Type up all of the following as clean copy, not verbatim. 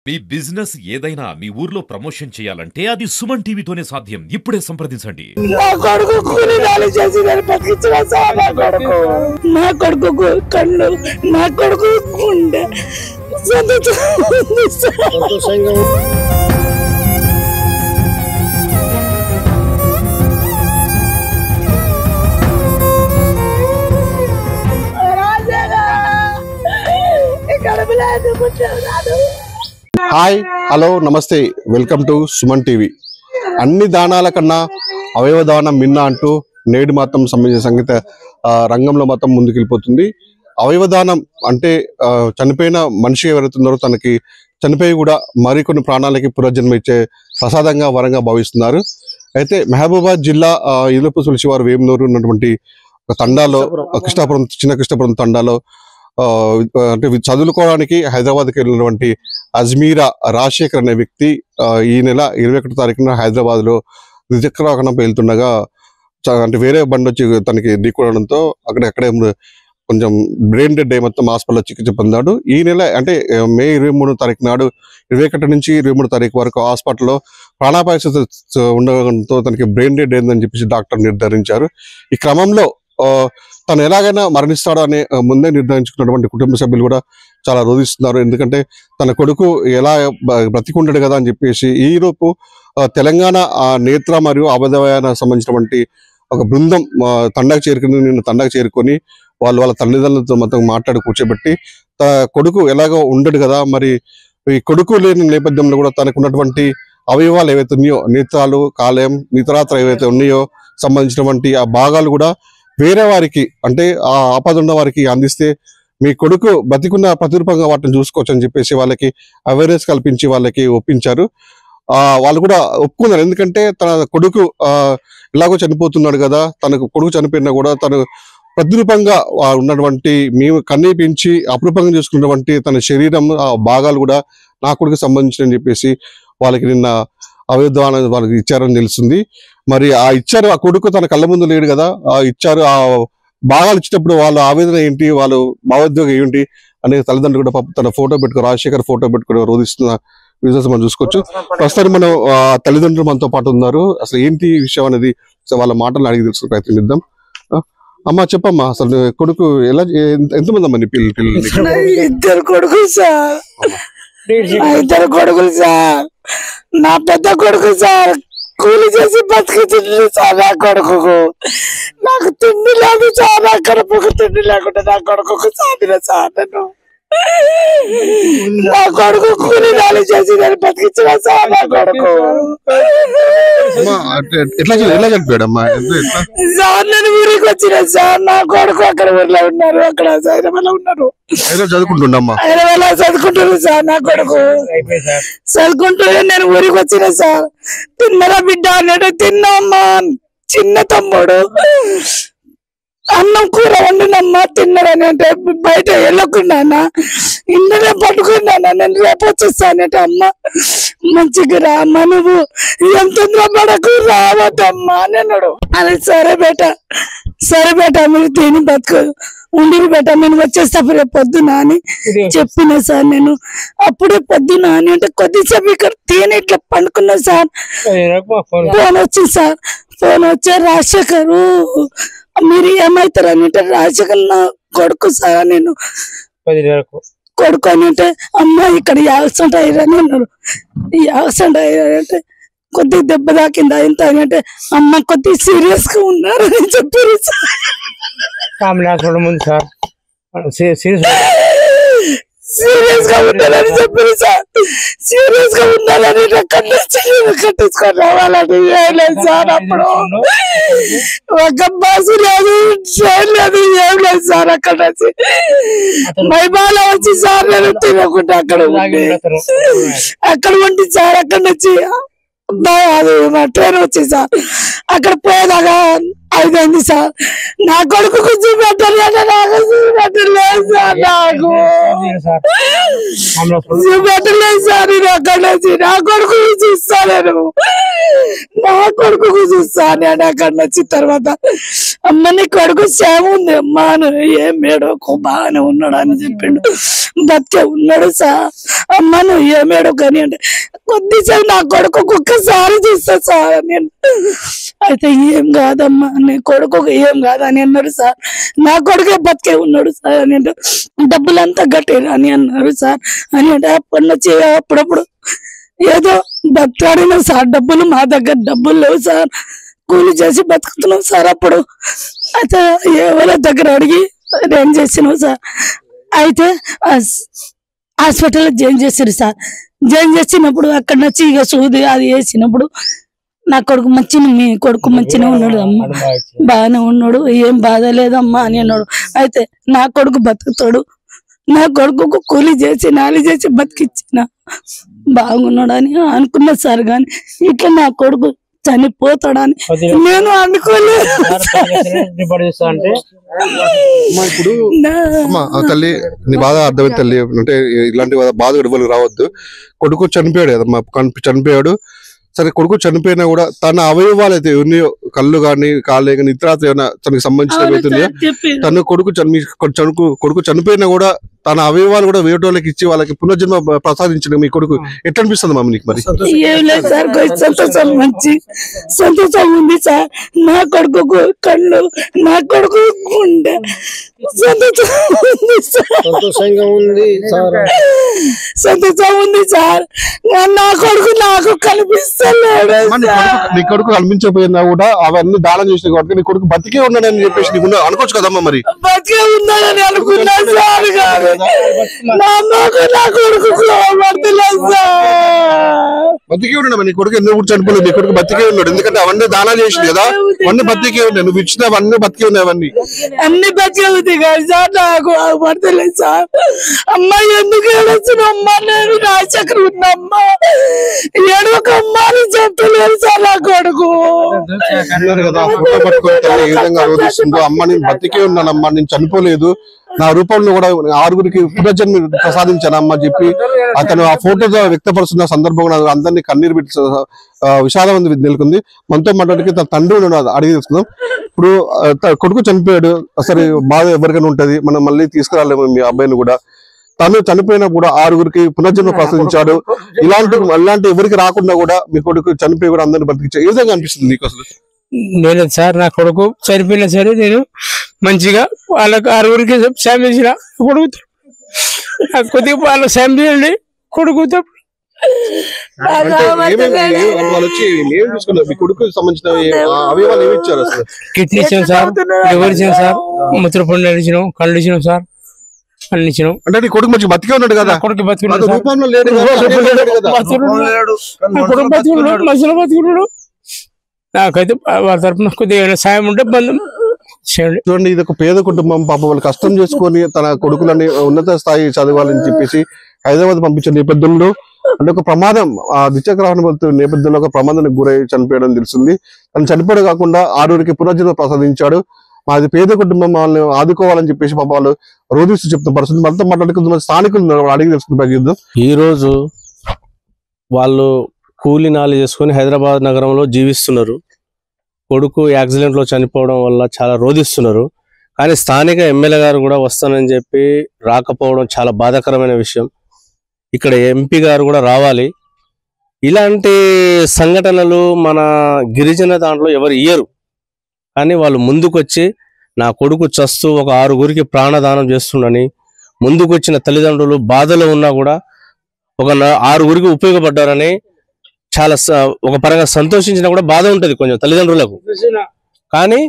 మీ business ఏదైనా మీ ఊర్లో promotion చేయాలంటే అది సుమన్ టీవీతోనే సాధ్యం. ఇప్పుడే సంప్రదించండి. నా కొడుకు కళ్ళు, నా కొడుకు గుండె హాయ్, హలో, నమస్తే, వెల్కమ్ టు సుమన్ టీవీ. అన్ని దానాల కన్నా అవయవ దానం మిన్న అంటూ నేడు మాత్రం సంబంధించిన సంగీత రంగంలో మాత్రం ముందుకెళ్ళిపోతుంది. అవయవ దానం అంటే చనిపోయిన మనిషి ఎవరైతున్నారో తనకి చనిపోయి కూడా మరికొన్ని ప్రాణాలకి పునర్జన్మ ఇచ్చే ప్రసాదంగా వరంగా భావిస్తున్నారు. అయితే మహబూబాబాద్ జిల్లా ఈలపు తులసివారు వేమునూరు ఉన్నటువంటి తండాలో చిన్న కృష్ణాపురం తండాలో అంటే చదువుకోవడానికి హైదరాబాద్కి వెళ్ళినటువంటి అజ్మీరా రాజశేఖర్ అనే వ్యక్తి ఈ నెల 21వ తారీఖున హైదరాబాద్ లో ద్విచక్ర వాహనంపై వెళ్తుండగా అంటే వేరే బండి వచ్చి తనకి ఢీకొనడంతో అక్కడే కొంచెం బ్రెయిన్ డెడ్ అయి మొత్తం హాస్పిటల్లో చికిత్స పొందాడు. ఈ నెల అంటే మే 23వ తారీఖు నాడు 21 నుంచి 23వ తారీఖు వరకు హాస్పిటల్లో ప్రాణాపాయ స్థితి ఉండడంతో తనకి బ్రెయిన్ డెడ్ అయిందని చెప్పేసి డాక్టర్ నిర్ధారించారు. ఈ క్రమంలో తను ఎలాగైనా మరణిస్తాడో అని ముందే నిర్ణయించుకున్నటువంటి కుటుంబ సభ్యులు కూడా చాలా రోధిస్తున్నారు. ఎందుకంటే తన కొడుకు ఎలా బ్రతికుండాడు కదా అని చెప్పేసి ఈరోజు తెలంగాణ నేత్ర మరియు అవయవానికి సంబంధించినటువంటి ఒక బృందం తండాకు చేరుకొని వాళ్ళ తల్లిదండ్రులతో మొత్తం మాట్లాడి కూర్చోబెట్టి తన కొడుకు ఎలాగో ఉండడు కదా, మరి ఈ కొడుకు లేని నేపథ్యంలో కూడా తనకు ఉన్నటువంటి అవయవాలు ఏవైతే ఉన్నాయో, నేత్రాలు, కాలేయం, ఇతరాత్ర ఏవైతే ఉన్నాయో సంబంధించినటువంటి ఆ భాగాలు కూడా వేరే వారికి అంటే ఆ ఆపద ఉన్న వారికి అందిస్తే మీ కొడుకు బతికున్న ప్రతిరూపంగా వాటిని చూసుకోవచ్చు అని చెప్పేసి వాళ్ళకి అవేర్నెస్ కల్పించి వాళ్ళకి ఒప్పించారు. వాళ్ళు కూడా ఒప్పుకున్నారు. ఎందుకంటే తన కొడుకు ఎలాగో చనిపోతున్నాడు కదా, తనకు కొడుకు చనిపోయినా కూడా తను ప్రతిరూపంగా ఉన్నటువంటి మేము కన్నీపించి అపురూపంగా చూసుకున్నటువంటి తన శరీరం ఆ భాగాలు కూడా నా కొడుకు సంబంధించిన చెప్పేసి వాళ్ళకి నిన్న అవయవాన్ని వాళ్ళకి ఇచ్చారని తెలుస్తుంది. మరి ఆ కొడుకు తన కళ్ళ ముందు లేడు కదా, ఆ భాగాలు ఇచ్చేటప్పుడు వాళ్ళ ఆవేదన ఏంటి, వాళ్ళు భావోద్వేగం ఏంటి అనే తల్లిదండ్రులు కూడా తన ఫోటో పెట్టుకుని రాజశేఖర్ ఫోటో పెట్టుకుని రోధిస్తున్న విజువల్స్ మనం చూసుకోవచ్చు. ప్రస్తుతానికి మనం తల్లిదండ్రులు మనతో పాటు ఉన్నారు. అసలు ఏంటి విషయం అనేది వాళ్ళ మాటలు అడిగి తెలుసుకునే ప్రయత్నం చేద్దాం. అమ్మా చెప్పమ్మా, అసలు కొడుకు ఎంతమంది అమ్మా నీ పిల్లలు? ఇద్దరు కొడుకులు సార్. నా పెద్ద కొడుకు సార్ కూలి చేసి బతికించింది సార్. నా కొడుకు నాకు తిండి లేదు సార్. నా కడుపుకు తిండి లేకుండా నా కొడుకు సాధిన సార్. నా కొడుకు కూలి నాలు చేసి నేను బతికించిన సార్. నా కొడుకు సార్ నేను ఊరికి వచ్చిన సార్. నా కొడుకు అక్కడ ఊర్లో ఉన్నారు, అక్కడ హైదరాబాద్ ఉన్నారు, హైదరాబాద్ చదువుకుంటున్నారు సార్. నా కొడుకు చదువుకుంటున్నా, నేను ఊరికి వచ్చిన సార్. తిన్నరా బిడ్డ అన్నాడు. తిన్నామ్మా. చిన్న తమ్ముడు అన్నం కూర వండినమ్మా తిన్నాడని అంటే బయట వెళ్ళకున్నానా, ఇందులో పట్టుకున్నానా, నేను రేపు వచ్చేస్తానంటే అమ్మ మంచిగా రామ్మా, నువ్వు ఏం తొందర పడకు రావద్దమ్మా అని అన్నాడు. అది సరే బేట మీరు తిని బతుకు ఉండి బేట నేను వచ్చేస్తా రేపు పొద్దున అని చెప్పిన సార్. నేను అప్పుడే పొద్దున అని అంటే కొద్దిసేపు ఇక్కడ తిని ఇట్లా పండుకున్నా సార్. ఫోన్ వచ్చింది సార్. ఫోన్ వచ్చే రాజశేఖరు మీరు ఏమవుతారు అని అంటే రాజశేఖర్ నా కొడుకు సార్. నేను కొడుకు అని అంటే అమ్మ ఇక్కడ యాక్సిడెంట్ అయ్యారని అన్నారు. యాక్సిడెంట్ అయ్యారంటే కొద్దిగా దెబ్బ తాకిందా ఇంత అని అంటే అమ్మ కొద్దిగా సీరియస్ గా ఉన్నారని చెప్పారు సార్. సీరియస్ గా ఉండాలని చెప్పారు సార్. సీరియస్ గా ఉండాలని కట్టించుకొని రావాలని లేదు సార్. అప్పుడు ఒక బస్సు లేదు, ట్రైన్ లేదు, ఏం లేదు సార్. అక్కడ నుంచి మైబాల వచ్చి సార్ నేను తినకుండా అక్కడ ఉండి సార్. అక్కడ నుంచి అది మా ట్రైన్ వచ్చి సార్ అక్కడ పోయేదాకా అయిపోయింది సార్. నా కొడుకు చూపెట్టలేదు, నాకు చూపెట్టలేదు సార్. నాకు చూపెట్టలేదు సార్. నేను అక్కడ నుంచి నా కొడుకు చూస్తాను, నా కొడుకు చూస్తాను. నేను అక్కడ వచ్చిన తర్వాత అమ్మ నీ కొడుకు క్షేమ ఉంది అమ్మా, ఏం మేడోకు బాగానే ఉన్నాడు అని చెప్పిండు. బతికే ఉన్నాడు సార్. అమ్మ నువ్వు ఏమేడో కానీ అంటే కొద్దిసేపు నా కొడుకు ఒక్కసారి చూస్తా సార్ నేను. అయితే ఏం కాదమ్మా నీ కొడుకు ఏం కాదని అన్నారు సార్. నా కొడుకే బతికే ఉన్నాడు సార్ అని అంటే డబ్బులంతా కట్టారు అని అన్నారు సార్. అని అంటే అప్పటి నుంచి అప్పుడప్పుడు ఏదో బతికాడినా సార్. డబ్బులు మా దగ్గర డబ్బులు లేవు సార్, కూలి చేసి బతుకుతున్నాం సార్. అప్పుడు అయితే ఎవరి దగ్గర అడిగి రేం చేసినాం సార్. అయితే హాస్పిటల్లో జాయిన్ చేశారు సార్. జాయిన్ చేసినప్పుడు అక్కడ నుంచి ఇక సూది అది వేసినప్పుడు నా కొడుకు మంచిగా, మీ కొడుకు మంచిగా ఉన్నాడు అమ్మ, బాగానే ఉన్నాడు, ఏం బాధ లేదమ్మా అని అన్నాడు. అయితే నా కొడుకు బతుకుతాడు, నా కొడుకు కూలి చేసి నాలి చేసి బతికిచ్చిన బాగున్నాడు అని అనుకున్నా సార్. కానీ ఇట్లా నా కొడుకు చనిపోతాడని నేను అనుకోలేదు. ఇప్పుడు తల్లి నీ బాధ అర్థమైంది తల్లి. అంటే ఇలాంటి బాధ ఎవరికి రావద్దు. కొడుకు చనిపోయాడు కదమ్మా, చనిపోయాడు. సరే కొడుకు చనిపోయినా కూడా తన అవయవాలు అయితే ఉన్నాయో, కళ్ళు కానీ కాళ్ళే కానీ ఇతర ఏమైనా తనకి సంబంధించినవి అవుతున్నాయో, తన కొడుకు చనిపోయినా కూడా తన అవయవాలు కూడా వేటోళ్ళకి ఇచ్చి వాళ్ళకి పునర్జన్మ ప్రసాదించడం మీ కొడుకు ఎట్లా అనిపిస్తుంది మమ్మీ నీకు? మరి ఏం లేదు సార్, సంతోషం, మంచి సంతోషం ఉంది సార్. నా కొడుకు కళ్ళు, నా కొడుకు గుండె సంతోషంగా ఉంది సార్. సంతోషం ఉంది సార్. నా కొడుకు నాకు కనిపిస్తలేడు. నీ కొడుకు కనిపించకపోయినా కూడా అవన్నీ దానం చేసిన కాబట్టి నీ కొడుకు బతికే ఉన్నాడని చెప్పేసి నీకు అనుకోవచ్చు కదమ్మా. మరి బతికే ఉన్నాడని అనుకున్నా సార్. కాదు నా కొడుకు బతికే ఉన్నాడు. నీ కొడుకు ఎందుకు చనిపోలేదు? నీ కొడుకు బతికే ఉన్నాడు, ఎందుకంటే అవన్నీ దానాలు చేసింది కదా, అవన్నీ బతికే ఉన్నాయి. నువ్వు ఇచ్చిన అవన్నీ బతికే ఉన్నాయి, అవన్నీ అన్ని బతికే ఉంది కదా సార్. నాకు పడతలేదు సార్. అమ్మ ఎందుకు ఏడొచ్చిన అమ్మా, నేను రాచక్ర ఉన్నమ్మా, ఏడవకమ్మా అని చెప్పలేదు సార్. నా కొడుకు కదా ఫోటో పట్టుకొని ఏ విధంగా ఆలోచిస్తుందో, అమ్మ నేను బతికే ఉన్నానమ్మా, నేను చనిపోలేదు, నా రూపంలో కూడా 6గురికి పునర్జన్మ ప్రసాదించానమ్మా చెప్పి అతను ఆ ఫోటోతో వ్యక్తపరుస్తున్న సందర్భంగా అందరినీ కన్నీరు పెట్టి విషాదం నెలకొంది. మనతో మాట్లాడికి తన తండ్రి అడిగి తెలుసుకుందాం. ఇప్పుడు కొడుకు చనిపోయాడు, అసలు బాధ ఎవరికైనా ఉంటది, మనం మళ్ళీ తీసుకురాలేము మీ అబ్బాయిని కూడా. తను చనిపోయినా కూడా 6గురికి పునర్జన్మ ప్రసాదించాడు. ఇలాంటి ఎవరికి రాకుండా కూడా మీ కొడుకు చనిపోయి కూడా అందరిని బతికించాడు. ఏ విధంగా అనిపిస్తుంది నీకు అసలు? లేదు సార్, నా కొడుకు చనిపోయినా సరే నేను మంచిగా వాళ్ళకి 6గురికి సాయం చేసిన కొడుకుతో, కొద్దిగా వాళ్ళకి సాయం చేయండి కొడుకుతో. కిడ్నీ ఇచ్చాం సార్, లివర్ ఇచ్చాం సార్, మూత్రపిండాలు ఇచ్చినాం, కళ్ళు ఇచ్చినాం సార్, అన్ని ఇచ్చినాం. అంటే నీ కొడుకు మంచి బతికే ఉన్నాడు కదా? కొడుకు బతుకున్నాడు, మనుషులు బతుకున్నాడు. నాకైతే వాళ్ళ తరఫున కొద్దిగా సాయం ఉంటే బంధం చేయండి. చూడండి, ఇది ఒక పేద కుటుంబం, పాప వాళ్ళు కష్టం చేసుకొని తన కొడుకులని ఉన్నత స్థాయి చదవాలని చెప్పేసి హైదరాబాద్ పంపించిన నేపథ్యంలో అంటే ఒక ప్రమాదం, ఆ ద్విచక్ర నేపథ్యంలో ఒక ప్రమాదానికి గురై చనిపోయడం తెలిసింది. తను చనిపోవడం కాకుండా 6గురికి పునర్జన్మ ప్రసాదించాడు. మాది పేద కుటుంబం, వాళ్ళని ఆదుకోవాలని చెప్పేసి పాప వాళ్ళు రోధిస్తూ చెప్తున్న పరిస్థితి. మనతో మాట్లాడుకుంటున్న స్థానికులు అడిగి తెలుసుకుని ప్రయత్నిద్దాం. ఈ రోజు వాళ్ళు కూలీ నాలి చేసుకుని హైదరాబాద్ నగరంలో జీవిస్తున్నారు. కొడుకు యాక్సిడెంట్ లో చనిపోవడం వల్ల చాలా రోధిస్తున్నారు. కానీ స్థానిక ఎమ్మెల్యే గారు కూడా వస్తానని చెప్పి రాకపోవడం చాలా బాధాకరమైన విషయం. ఇక్కడ ఎంపీ గారు కూడా రావాలి. ఇలాంటి సంఘటనలు మన గిరిజన దాంట్లో ఎవరు ఇయ్యరు, కానీ వాళ్ళు ముందుకొచ్చి నా కొడుకు చస్తూ ఒక 6గురికి ప్రాణదానం చేస్తుండని ముందుకొచ్చిన తల్లిదండ్రులు బాధలో ఉన్నా కూడా ఒక 6గురికి ఉపయోగపడ్డారని చాలా ఒక పరంగా సంతోషించినా కూడా బాధ ఉంటది కొంచెం తల్లిదండ్రులకు. కానీ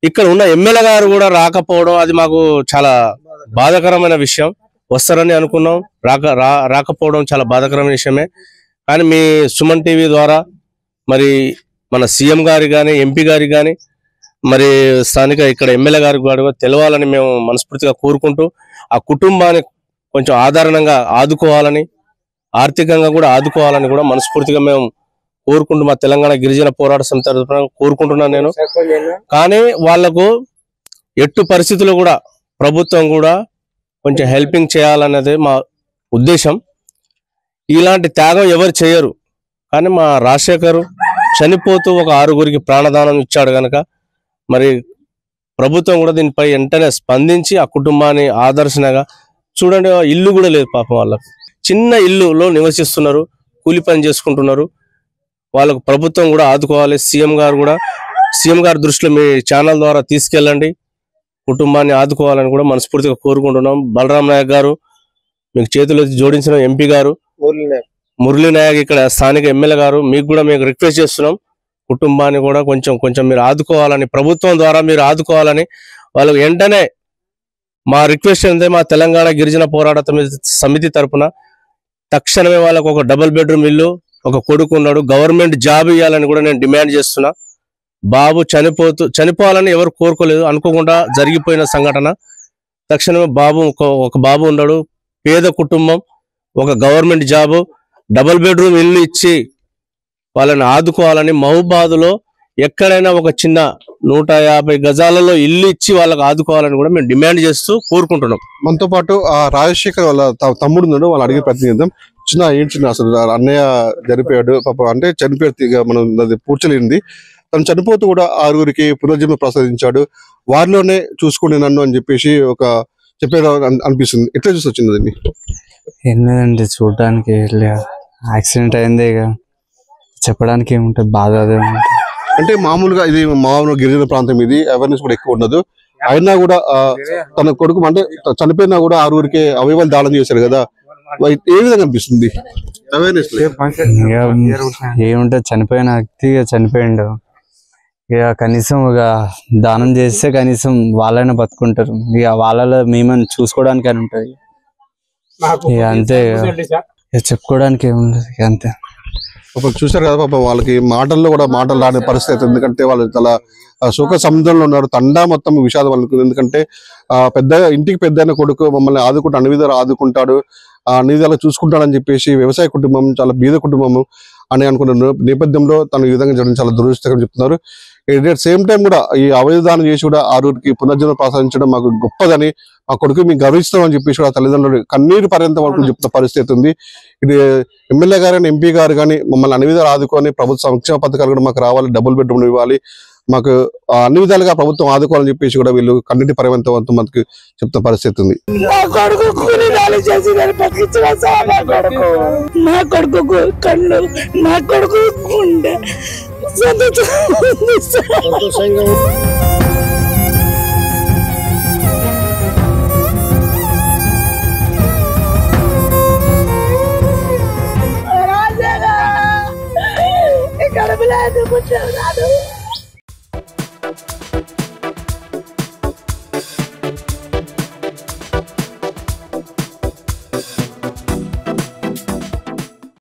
ఇక్కడ ఉన్న ఎమ్మెల్యే గారు కూడా రాకపోవడం అది మాకు చాలా బాధాకరమైన విషయం. వస్తారని అనుకున్నాం, రాకపోవడం చాలా బాధాకరమైన విషయమే. కానీ మీ సుమన్ టీవీ ద్వారా మరి మన సీఎం గారి కానీ ఎంపీ గారి కానీ మరి స్థానిక ఇక్కడ ఎమ్మెల్యే గారికి కూడా తెలవాలని మేము మనస్ఫూర్తిగా కోరుకుంటూ ఆ కుటుంబాన్ని కొంచెం ఆధారంగా ఆదుకోవాలని, ఆర్థికంగా కూడా ఆదుకోవాలని కూడా మనస్ఫూర్తిగా మేము కోరుకుంటూ మా తెలంగాణ గిరిజన పోరాట సమితి తరఫున కోరుకుంటున్నాను నేను. కానీ వాళ్లకు ఎట్టు పరిస్థితుల్లో కూడా ప్రభుత్వం కూడా కొంచెం హెల్పింగ్ చేయాలన్నది మా ఉద్దేశం. ఇలాంటి త్యాగం ఎవరు చేయరు, కానీ మా రాజశేఖర్ చనిపోతూ ఒక 6గురికి ప్రాణదానం ఇచ్చాడు కనుక మరి ప్రభుత్వం కూడా దీనిపై వెంటనే స్పందించి ఆ కుటుంబాన్ని ఆదర్శనగా చూడండి. ఇల్లు కూడా లేదు పాపం, వాళ్ళకు చిన్న ఇల్లులో నివసిస్తున్నారు, కూలి పని చేసుకుంటున్నారు. వాళ్ళకు ప్రభుత్వం కూడా ఆదుకోవాలి. సీఎం గారి దృష్టిలో మీ ఛానల్ ద్వారా తీసుకెళ్ళండి, కుటుంబాన్ని ఆదుకోవాలని కూడా మనస్ఫూర్తిగా కోరుకుంటున్నాం. బలరాం నాయక్ గారు మీకు చేతులు జోడించిన ఎంపీ గారు, మురళీ నాయక్ ఇక్కడ స్థానిక ఎమ్మెల్యే గారు, మీకు కూడా మేము రిక్వెస్ట్ చేస్తున్నాం, కుటుంబాన్ని కూడా కొంచెం మీరు ఆదుకోవాలని, ప్రభుత్వం ద్వారా మీరు ఆదుకోవాలని వాళ్ళకు వెంటనే మా రిక్వెస్ట్ ఏంటంటే మా తెలంగాణ గిరిజన పోరాట సమితి తరఫున తక్షణమే వాళ్ళకు ఒక డబుల్ బెడ్రూమ్ ఇల్లు, ఒక కొడుకు ఉన్నాడు, గవర్నమెంట్ జాబ్ ఇవ్వాలని కూడా నేను డిమాండ్ చేస్తున్నా. బాబు చనిపోవాలని ఎవరు కోరుకోలేదు, అనుకోకుండా జరిగిపోయిన సంఘటన. తక్షణమే ఒక బాబు ఉన్నాడు, పేద కుటుంబం, ఒక గవర్నమెంట్ జాబు, డబుల్ బెడ్రూమ్ ఇల్లు ఇచ్చి వాళ్ళని ఆదుకోవాలని, మహబూబాబాద్లో ఎక్కడైనా ఒక చిన్న 150 గజాలలో ఇల్లు ఇచ్చి వాళ్ళకి ఆదుకోవాలని కూడా మేము డిమాండ్ చేస్తూ కోరుకుంటున్నాం. మనతో పాటు ఆ రాజశేఖర్ వాళ్ళ తమ్ముడు ఉన్నాడు, వాళ్ళు అడిగే ప్రయత్నం చేద్దాం. చిన్న అసలు అన్నయ్య చనిపోయాడు పాప, అంటే చనిపోయాడు, మనం అది పూడ్చలేనిది. తను చనిపోతూ కూడా 6గురికి పునర్జన్మ ప్రసాదించాడు, వారిలోనే చూసుకోండి నన్ను అని చెప్పేసి ఒక చెప్పేది అనిపిస్తుంది. ఎట్లా చూసి వచ్చింది అది? ఏం చూడడానికి యాక్సిడెంట్ అయింది, ఇక చెప్పడానికి ఏముంటది, బాధ అదే ఉంటుంది. అంటే మామూలుగా ఇది గిరిజన ప్రాంతం, ఇది అవేర్నెస్ కూడా ఎక్కువ ఉండదు. అయినా కూడా తన కొడుకు అంటే చనిపోయినా కూడా 6గురికి అవయవాలు దానం చేశారు కదా, ఏ విధంగా అనిపిస్తుంది అవేర్నెస్? ఏముంటది, చనిపోయిన వ్యక్తి చనిపోయిండు, ఇక కనీసం ఇక దానం చేస్తే కనీసం వాళ్ళైనా బతుకుంటారు, ఇక వాళ్ళలో మేమని చూసుకోవడానికి అని ఉంటది. ఇక అంతే, ఇక చెప్పుకోవడానికి ఏముండదు, ఇక అంతే. పాపం చూసారు కదా పాపం, వాళ్ళకి మాటల్లో కూడా మాటలు రాని పరిస్థితి. ఎందుకంటే వాళ్ళు చాలా సుఖ సముద్రంలో ఉన్నారు, తండా మొత్తం విషాదం అనుకుంది. ఎందుకంటే ఇంటికి పెద్ద కొడుకు మమ్మల్ని అన్ని విధాలు ఆదుకుంటాడు, అన్ని విధాలు చూసుకుంటాడని చెప్పేసి వ్యవసాయ కుటుంబం, చాలా బీద కుటుంబము అని అనుకున్న నేపథ్యంలో తను ఈ విధంగా జరగడం చాలా దురదృష్టకరం చెప్తున్నారు. ఎట్ సేమ్ టైం కూడా ఈ అవయదానం చేసి కూడా 6గురికి పునర్జన్మ ప్రసాదించడం మాకు గొప్పదని, మా కొడుకు మేము గర్విస్తామని చెప్పేసి కూడా తల్లిదండ్రులు కన్నీరు పర్యంతం వరకు చెప్తున్న పరిస్థితి ఉంది. ఇది ఎమ్మెల్యే గారు కానీ ఎంపీ గారు కానీ మమ్మల్ని అన్ని విధాలు ఆదుకొని ప్రభుత్వ సంక్షేమ పథకాలు కూడా మాకు రావాలి, డబుల్ బెడ్రూమ్ ఇవ్వాలి, మాకు అన్ని విధాలుగా ప్రభుత్వం ఆదుకోవాలని చెప్పేసి కూడా వీళ్ళు కన్నిటి పర్యంతం మనకు చెప్తున్న పరిస్థితి ఉంది. నా కొడుకు కళ్ళు, నా కొడుకు గుండె కడుపులో